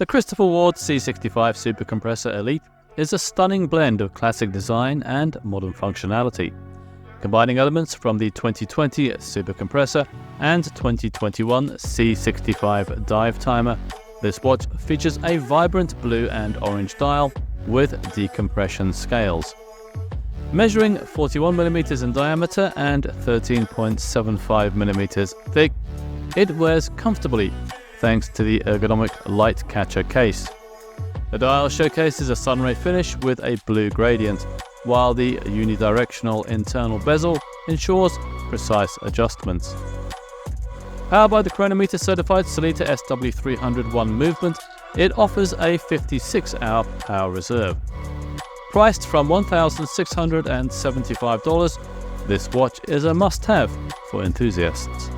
The Christopher Ward C65 Super Compressor Elite is a stunning blend of classic design and modern functionality. Combining elements from the 2020 Super Compressor and 2021 C65 Divetimer, this watch features a vibrant blue and orange dial with decompression scales. Measuring 41mm in diameter and 13.75mm thick, it wears comfortably thanks to the ergonomic light catcher case. The dial showcases a sunray finish with a blue gradient, while the unidirectional internal bezel ensures precise adjustments. Powered by the chronometer-certified Sellita SW300-1 movement, it offers a 56-hour power reserve. Priced from $1,675, this watch is a must-have for enthusiasts.